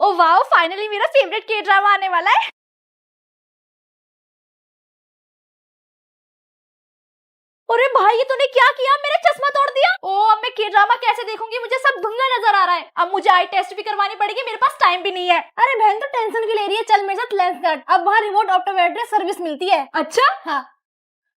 Oh wow, finally मेरा favourite के drama आने वाला है। अरे भाई, ये तूने क्या किया? मेरा चश्मा तोड़ दिया। ओ, अब मैं के ड्रामा कैसे देखूंगी? मुझे सब धुंधला नजर आ रहा है। अब मुझे आई टेस्ट भी करवानी पड़ेगी, मेरे पास टाइम भी नहीं है। अरे बहन, तो टेंशन क्यों ले रही है? चल मेरे साथ लेंस कार्ड, अब वहाँ रिमोट ऑप्टोमेट्रिस्ट सर्विस मिलती है। अच्छा, हाँ।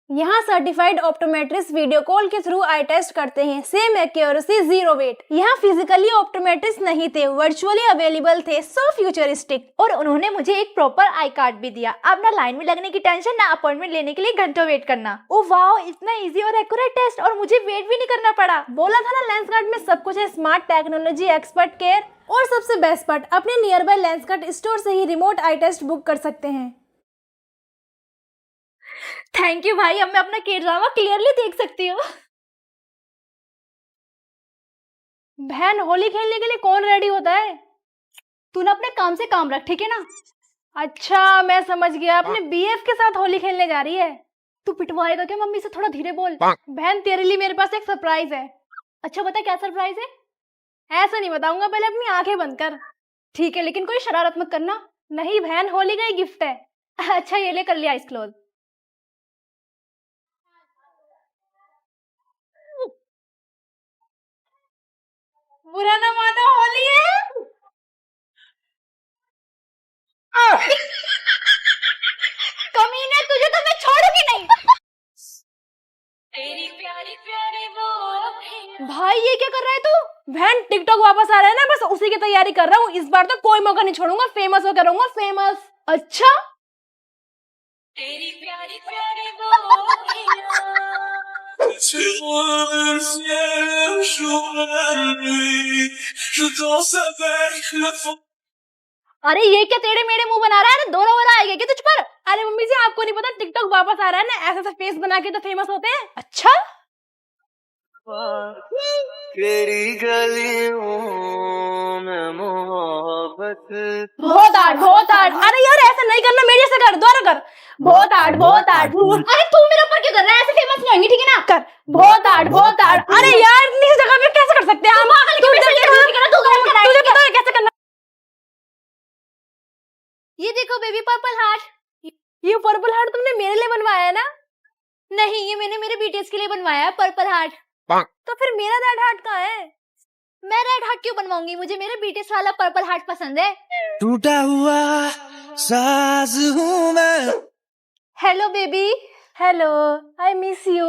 यहाँ सर्टिफाइड ऑप्टोमेट्रिस्ट वीडियो कॉल के थ्रू आई टेस्ट करते हैं। Same accuracy, zero wait. यहाँ फिजिकली ऑप्टोमेट्रिस्ट नहीं थे, वर्चुअली अवेलेबल थे, सो फ्यूचरिस्टिक। और उन्होंने मुझे एक प्रॉपर आई कार्ड भी दिया। अब ना लाइन में लगने की टेंशन, ना अपॉइंटमेंट लेने के लिए घंटों वेट करना। ओ वाओ, इतना इजी और एक्यूरेट टेस्ट, और मुझे वेट भी नहीं करना पड़ा। बोला था ना, लेंस कार्ड में सब कुछ है। स्मार्ट टेक्नोलॉजी, एक्सपर्ट केयर, और सबसे बेस्ट पार्ट, अपने near by lens card store से ही रिमोट आई टेस्ट बुक कर सकते हैं। थैंक यू भाई, अब मैं अपना के ड्रामा क्लियरली देख सकती हूँ। बहन, होली खेलने के लिए कौन रेडी होता है? तू ना अपने काम से काम रख, ठीक है ना? अच्छा, मैं समझ गया, अपने बीएफ के साथ होली खेलने जा रही है। तू पिटवाएगा क्या मम्मी से? थोड़ा धीरे बोल। बहन, तेरे लिए मेरे पास एक सरप्राइज है। अच्छा बता, क्या सरप्राइज है? ऐसा नहीं बताऊंगा, पहले अपनी आंखें बंद कर। ठीक है, लेकिन कोई शरारत मत करना। नहीं बहन, होली का ही गिफ्ट है। अच्छा, ये ले, कर लिया आइस क्लोज। बुरा ना मानो, होली है। कमीने, तुझे तो मैं छोड़ूंगी नहीं। तेरी प्यारी प्यारी वो। भाई, ये क्या कर रहा है तू? बहन, टिकटॉक वापस आ रहा है ना, बस उसी की तैयारी कर रहा हूँ। इस बार तो कोई मौका नहीं छोड़ूंगा, फेमस होकर रहूंगा, फेमस। अच्छा, तेरी प्यारी प्यारी वो। अरे ये क्या टेढ़े मेढ़े मुंह बना रहा है? दोनों वाला आएगा क्या तुझ पर? अरे मम्मी जी, आपको नहीं पता, टिकटॉक वापस आ रहा है ना, ऐसा सा फेस बना के तो फेमस होते हैं। अच्छा, तेरी गलियों में मोहब्बत। बहुत आर्ट, बहुत आर्ट। अरे यार, ऐसा नहीं करना, मेरे से कर, दोबारा कर। बहुत आर्ट, बहुत आर्ट। अरे तू मेरे ऊपर क्यों कर रहा है? ऐसे फेमस नहीं होंगी, ठीक है ना? कर, बहुत आर्ट, बहुत आर्ट। अरे यार, इस जगह पे कैसे कर सकते हैं हम? तुझे पता है कैसे करना? ये देखो बेबी, पर्पल हार्ट। ये पर्पल हार्ट तुमने मेरे लिए बनवाया है ना? नहीं, ये मैंने मेरे बीटीएस के लिए बनवाया है, पर्पल हार्ट। तो फिर मेरा रेड हार्ट कहाँ है? मैं रेड हार्ट क्यों बनवाऊंगी? मुझे मेरे बीटीएस वाला पर्पल हार्ट पसंद है। टूटा हुआ साज हूँ मैं। Hello baby. Hello, I miss you,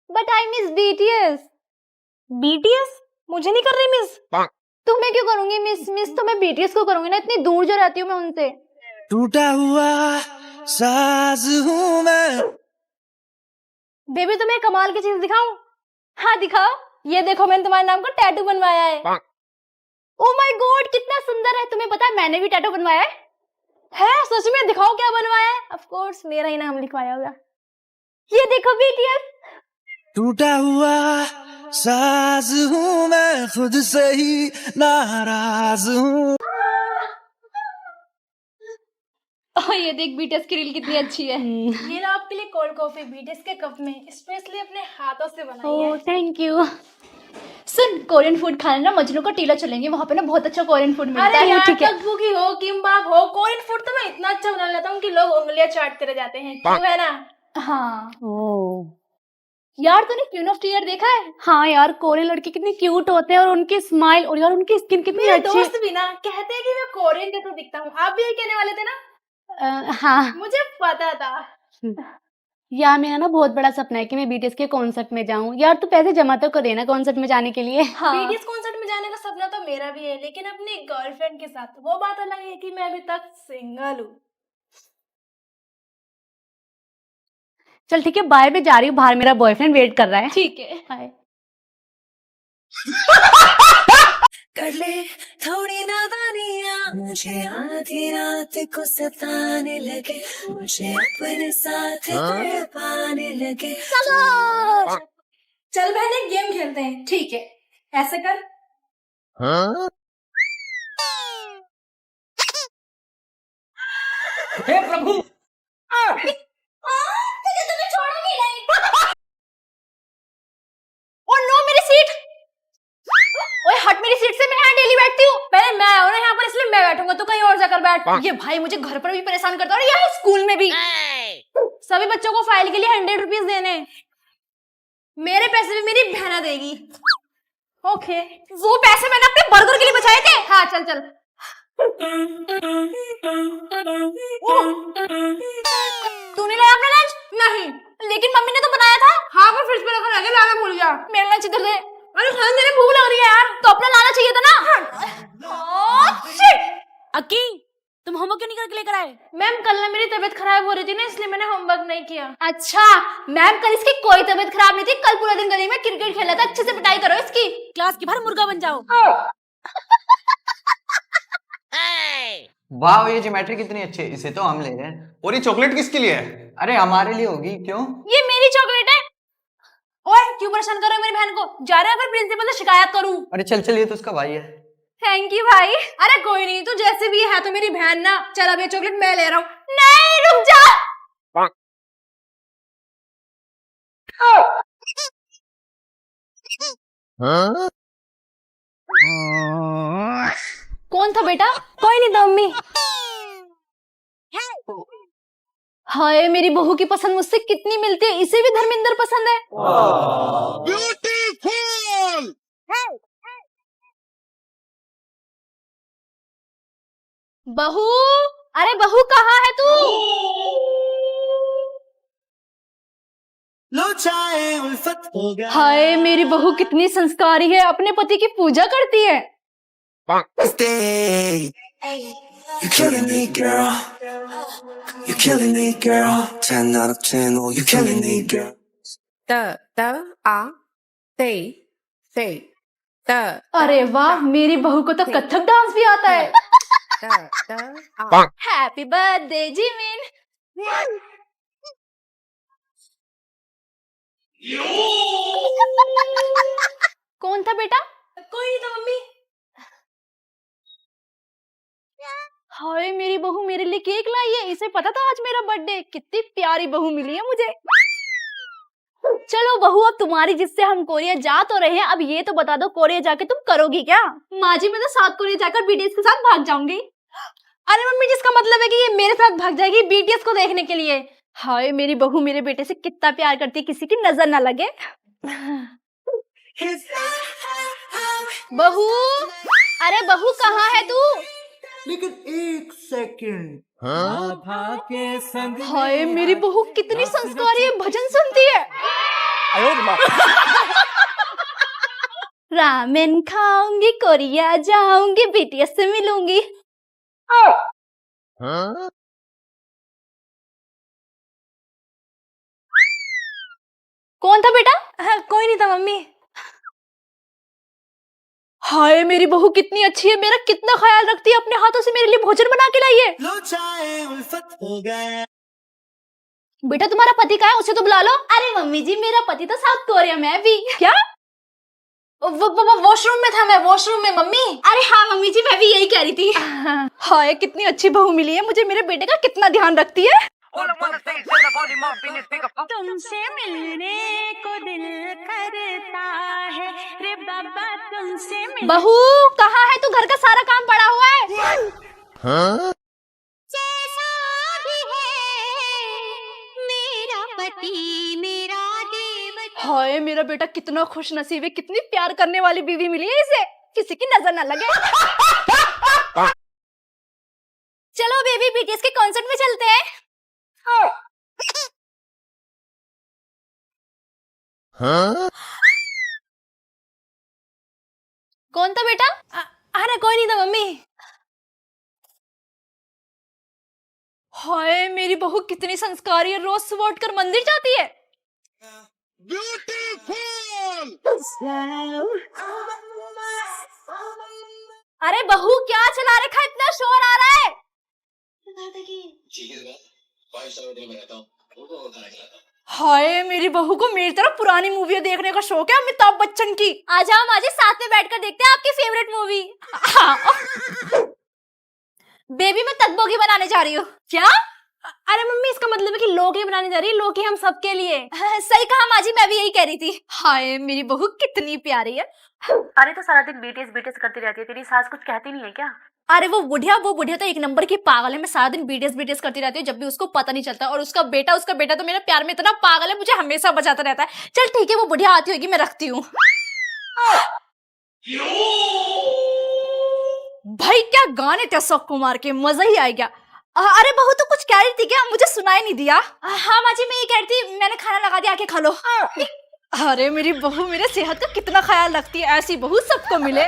but I miss BTS. BTS? मुझे नहीं कर रही मिस। तुम्हें क्यों करूंगी मिस? मिस तो मैं बीटीएस को करूंगी ना, इतनी दूर जो रहती हूँ मैं उनसे। टूटा हुआ साज हूँ मैं। बेबी, तुम्हें कमाल की चीज दिखाऊं? हाँ दिखाओ। ये देखो, मैंने तुम्हारे नाम का टैटू बनवाया है। ओ माय गॉड, कितना सुंदर है। तुम्हें पता है, मैंने भी टैटू बनवाया है सच में? दिखाओ क्या बनवाया है। ऑफ कोर्स मेरा ही नाम लिखवाया होगा। ये देखो बीटीएस। टूटा हुआ साज हूँ मैं, खुद से ही नाराज हूँ। ये देख, बीटीएस की रील कितनी अच्छी है। ये लो आपके लिए कोल्ड कॉफी, बीटीएस के कप में, स्पेशली अपने हाथों से बनाई है। Thank you. Soon, Korean food खाने ना मजनू को टीला चलेंगे, वहाँ पे ना बहुत अच्छा कोरियन फूड मिलता है। ठीक है, तकबुकी हो, किम्बाप हो, कोरियन फूड तो मैं इतना अच्छा बना लेता हूँ कि लोग उंगलियां चाटते रह जाते हैं, क्यों है ना? हाँ। यार, तूने क्वीन ऑफ टीयर देखा है? हाँ यार, कोरियन लड़के कितने क्यूट होते हैं, और उनकी स्माइल, और यार उनकी स्किन कितनी अच्छी है। दोस्त भी ना कहते हैं कि मैं कोरियन जैसा दिखता हूँ। आप भी यही कहने वाले थे ना? हाँ, मुझे पता था। यार, मेरा ना बहुत बड़ा सपना है कि मैं बीटीएस के कॉन्सर्ट में जाऊं। यार, तू पैसे जमा तो कर देना कॉन्सर्ट में जाने के लिए। हाँ। बीटीएस कॉन्सर्ट में जाने का सपना तो मेरा भी है, लेकिन अपनी गर्लफ्रेंड के साथ। वो बात अलग है कि मैं अभी तक सिंगल हूँ। चल ठीक है, बाय, मैं जा रही हूँ, बाहर मेरा बॉयफ्रेंड वेट कर रहा है। ठीक है, बाय। कर ले थोड़ी नादानियाँ, मुझे आधी रात को सताने लगे, मुझे अपने साथ पाने लगे। चलो, चल बहन, गेम खेलते हैं। ठीक है, ऐसे कर। हे प्रभु, तुझे तो मैं छोड़ूंगी नहीं। ओ नो, मेरी सीट। ओए हट मेरी सीट से, मैं यहाँ डेली बैठती हूँ। पहले मैं आया हूँ ना यहाँ पर, इसलिए मैं बैठूंगा, बैठ। ये भाई मुझे घर पर भी परेशान करता है और यहाँ स्कूल में भी। सभी बच्चों को फाइल के लिए 100 रुपीज देने। मेरे पैसे भी मेरी बहना देगी। ओके, वो पैसे मैंने अपने बर्गर के लिए बचाए थे। हाँ चल चल। तूने लाया अपना लंच? नहीं, लेकिन मम्मी ने तो बनाया था। हाँ मैं फ्रिज पे रखा था, लाना भूल गया। मेरा लंच इधर दे। अरे खाने देने भूख लग रही है यार। तो अपना लाना चाहिए था ना। अक्की, तुम होमवर्क क्यों नहीं करके लेकर आए? मैम कल ना मेरी तबीयत खराब हो रही थी ना, इसलिए मैंने होमवर्क नहीं किया। अच्छा मैम, कल इसकी कोई तबीयत खराब नहीं थी। कल पूरा दिन गली में क्रिकेट खेला था। अच्छे से पिटाई करो इसकी। क्लास की बाहर मुर्गा बन जाओ। वाह, ये ज्योमेट्री कितनी अच्छी है, इसे तो हम ले रहे हैं। और ये चॉकलेट किसके लिए है? अरे हमारे लिए होगी। क्यों? ये मेरी चॉकलेट है। ओए क्यों परेशान कर रहे हो मेरी बहन को? जा रहे हो फिर प्रिंसिपल से शिकायत करूं? अरे चल चल, ये तो उसका भाई है। थैंक यू भाई। अरे कोई नहीं, तू जैसे भी है तो मेरी बहन ना। चल अब ये चॉकलेट मैं ले रहा हूँ। नहीं रुक जा। कौन था बेटा? कोई नहीं था मम्मी। हाय मेरी बहू की पसंद मुझसे कितनी मिलती है। इसे भी धर्मेंद्र पसंद है। ब्यूटीफुल। बहू, अरे बहू कहाँ है तू? लो चाहे उल्फत हो गया। हाय मेरी बहू कितनी संस्कारी है, अपने पति की पूजा करती है। Stay. You're killing me, girl. You're killing me, girl. 10 out of 10. Oh, you're killing me, girl. अरे वाह, मेरी बहू को तो कथक डांस भी आता है। Happy birthday Jimin. कौन था बेटा? कोई नहीं था मम्मी। हाय मेरी बहू मेरे लिए केक लाई है। इसे पता था आज मेरा बर्थडे। कितनी प्यारी बहू मिली है मुझे। चलो बहू, अब तुम्हारी जिससे हम कोरिया जा तो रहे हैं, अब ये तो बता दो कोरिया जाके तुम करोगी क्या? माँ जी, मैं तो साउथ कोरिया जाकर बीटीएस के साथ भाग जाऊंगी। अरे मम्मी, जिसका मतलब है कि ये मेरे साथ भाग जाएगी बीटीएस को देखने के लिए। हाय मेरी बहू मेरे बेटे से कितना प्यार करती है, किसी की नजर ना लगे। बहू, अरे बहू कहाँ है तू? लेकिन एक सेकंड। हाय मेरी बहू कितनी संस्कारी है, भजन सुनती है। रामेन खाऊंगी, कोरिया जाऊंगी, बीटीएस से मिलूंगी। कौन था बेटा? कोई नहीं था मम्मी। हाय मेरी बहू कितनी अच्छी है, मेरा कितना ख्याल रखती है, अपने हाथों से मेरे लिए भोजन बना के लाई है। लो चाहे उल्फत हो गया। बेटा तुम्हारा पति कहाँ है? उसे तो बुला लो। अरे मम्मी जी, मेरा पति तो साउथ कोरिया में है भी। क्या? वॉशरूम में था मैं, वॉशरूम में मम्मी। अरे हाँ मम्मी जी, मैं भी यही कह रही थी। हाय कितनी अच्छी बहू मिली है मुझे, मेरे बेटे का कितना ध्यान रखती है। तुमसे मिलने को दिल करता है रे बाबा, तुमसे बहू कहाँ है तू? घर का सारा काम पड़ा हुआ है। जैसा भी है मेरा पति मेरा देवता। हाय मेरा बेटा कितना खुश नसीब है, कितनी प्यार करने वाली बीवी मिली है इसे, किसी की नजर ना लगे। चलो बेबी, बीटीएस के कॉन्सर्ट में चलते हैं। कौन था बेटा? अरे कोई नहीं था मम्मी। हाय मेरी बहू कितनी संस्कारी है, रोज सुबह उठकर मंदिर जाती है। ब्यूटीफुल। अरे बहू क्या चला रखा, इतना शोर आ रहा है। हाय मेरी बहू को मेरी तरह पुरानी मूवी देखने का शौक है, अमिताभ बच्चन की। आ जाओ माँ जी, साथ में बैठकर देखते हैं आपकी फेवरेट मूवी। बेबी मैं तकबोगी बनाने जा रही हूँ। क्या? अरे मम्मी, इसका मतलब है कि लोकी बनाने जा रही है। लोकी हम सबके लिए। सही कहा माँ जी, मैं भी यही कह रही थी। हाय मेरी बहू कितनी प्यारी है। अरे तो सारा दिन बीटीएस बीटीएस करती रहती है, तेरी सास कुछ कहती नहीं है क्या? अरे वो बुढ़िया तो एक नंबर की पागल है। मैं सारा दिन बीटीएस बीटीएस करती रहती हूँ, जब भी उसको पता नहीं चलता। और उसका बेटा तो मेरे प्यार में इतना पागल है, मुझे हमेशा बचाता रहता है। चल ठीक है, वो बुढ़िया आती होगी, मैं रखती हूँ। भाई क्या गाने थे अशोक कुमार के, मजा ही आ गया। अरे बहू तो कुछ कह रही थी क्या? मुझे सुनाई नहीं दिया। हाँ माँ जी, मैं ये कह रही थी, मैंने खाना लगा दिया, आके खा लो। अरे मेरी बहू मेरे सेहत का कितना ख्याल रखती है, ऐसी बहू सबको मिले।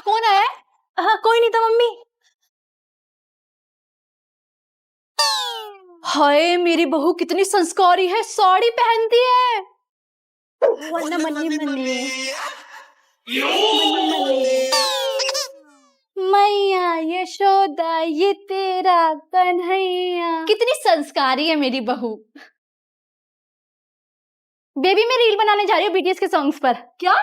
कौन है? हाँ कोई नहीं था मम्मी। हाय मेरी बहू कितनी संस्कारी है, साड़ी पहनती है। वन्ना मन्नी मन्नी मैया यशोदा ये तेरा कन्हैया। कितनी संस्कारी है मेरी बहू। बेबी मैं रील बनाने जा रही हूँ बीटीएस के सॉन्ग्स पर। क्या?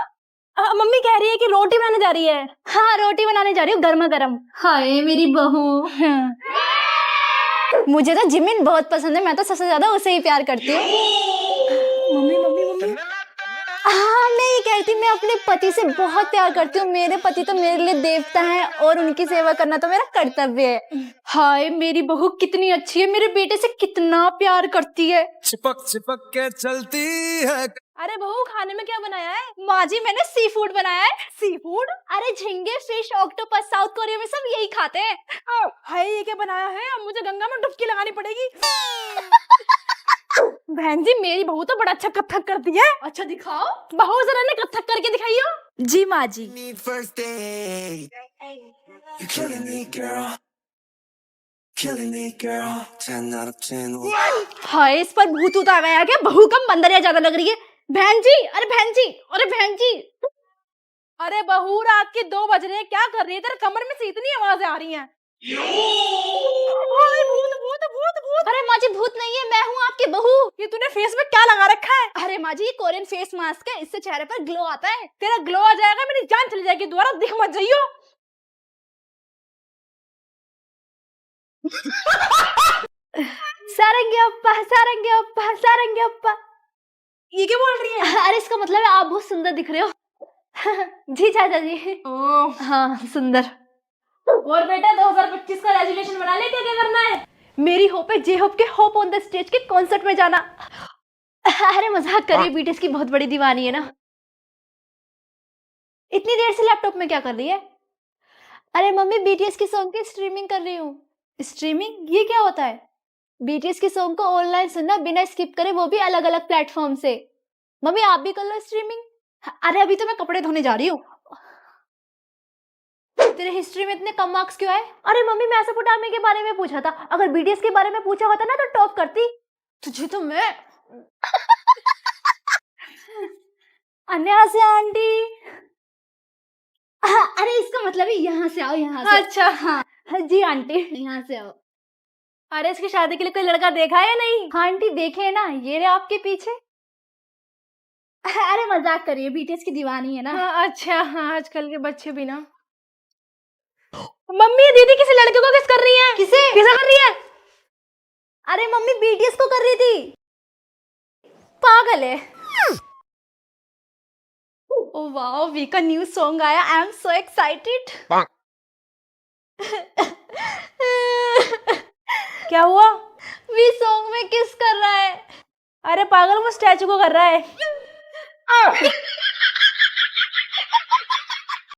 मम्मी कह रही है कि रोटी बनाने जा रही है। हाँ रोटी बनाने जा रही हूँ, गर्मा गर्म। हाय मेरी बहू। हाँ। मुझे तो जिमिन बहुत पसंद है, मैं तो सबसे ज्यादा उसे ही प्यार करती हूँ। Mummy mummy mummy. हाँ मैं ये कहती, मैं अपने पति से बहुत प्यार करती हूँ। मेरे पति तो मेरे लिए देवता है और उनकी सेवा करना तो मेरा कर्तव्य है। हाय मेरी बहू कितनी अच्छी है, मेरे बेटे से कितना प्यार करती है। चिपक चिपक के चलती है। अरे बहू खाने में क्या बनाया है? माँ जी मैंने सी फूड बनाया है। Sea food? अरे झींगे, फिश, ऑक्टोपस, साउथ कोरिया में सब यही खाते हैं। हाय ये क्या बनाया है? अब मुझे गंगा में डुबकी लगानी पड़ेगी। बहन जी मेरी बहू तो बड़ा अच्छा कथक करती है। अच्छा दिखाओ। बहू जरा ने कथक करके दिखाइयो। जी माँ जी। Need first aid. You're killing me, girl. Killing me, girl. 10 out of 10. हाय इस पर भूत उतर गया क्या? बहू कम बंदरिया ज्यादा लग रही है। बहन जी, अरे बहन जी, अरे बहन जी। अरे बहू रात के 2 बज रहे हैं, क्या कर रही है? तेरे कमर में से इतनी आवाजें आ रही हैं। भूत भूत भूत भूत। अरे माँ जी भूत नहीं है, मैं हूँ आपकी बहू। ये तूने फेस में क्या लगा रखा है? अरे माँ जी ये कोरियन फेस मास्क है, इससे चेहरे पर ग्लो आता है। तेरा ग्लो आ जाएगा, मेरी जान चली जाएगी, दोबारा दिख मत जाइयो। सारंगी अप्पा सारंगी अप्पा सारंगी अप्पा। ये क्या बोल रही है? अरे इसका मतलब है आप बहुत सुंदर दिख रहे हो। जी चाचा जी। ओह हाँ सुंदर। और बेटा 2025 का रेजोल्यूशन बना ले, क्या क्या करना है? मेरी होप है जे होप के होप ऑन द स्टेज के कॉन्सर्ट में जाना। अरे मजाक करिए, बीटीएस की बहुत बड़ी दीवानी है ना। इतनी देर से लैपटॉप में क्या कर रही है? अरे मम्मी बीटीएस की सॉन्ग की स्ट्रीमिंग कर रही हूँ। स्ट्रीमिंग ये क्या होता है? बीटीएस के सॉन्ग को ऑनलाइन सुनना बिना स्किप करे, वो भी अलग अलग प्लेटफॉर्म से। मम्मी आप भी कर लो स्ट्रीमिंग। अरे अभी तो मैं कपड़े धोने जा रही हूँ। तेरे हिस्ट्री में इतने कम मार्क्स क्यों आए? अरे मम्मी मेसोपोटामिया के बारे में पूछा था, अगर बीटीएस के बारे में पूछा होता ना तो टॉप करती। तुझे तो मैं अन्यासी आंटी। अरे इसका मतलब है यहाँ से आओ, यहाँ से। अच्छा हाँ जी आंटी यहाँ से आओ। अरे इसकी शादी के लिए कोई लड़का देखा है या नहीं? हाँ आंटी देखे है ना, ये रहे आपके पीछे। अरे मजाक करिए, बीटीएस की दीवानी है ना। हाँ, अच्छा हाँ आजकल के बच्चे भी ना। मम्मी दीदी किसी लड़के को किस कर रही है? किसे कर रही है? अरे मम्मी बीटीएस को कर रही थी, पागल है। ओ वाओ वी का न्यू सॉन्ग आया, आई एम सो एक्साइटेड। क्या हुआ? वी सॉन्ग में किस कर रहा है। अरे पागल वो स्टैचू को कर रहा है।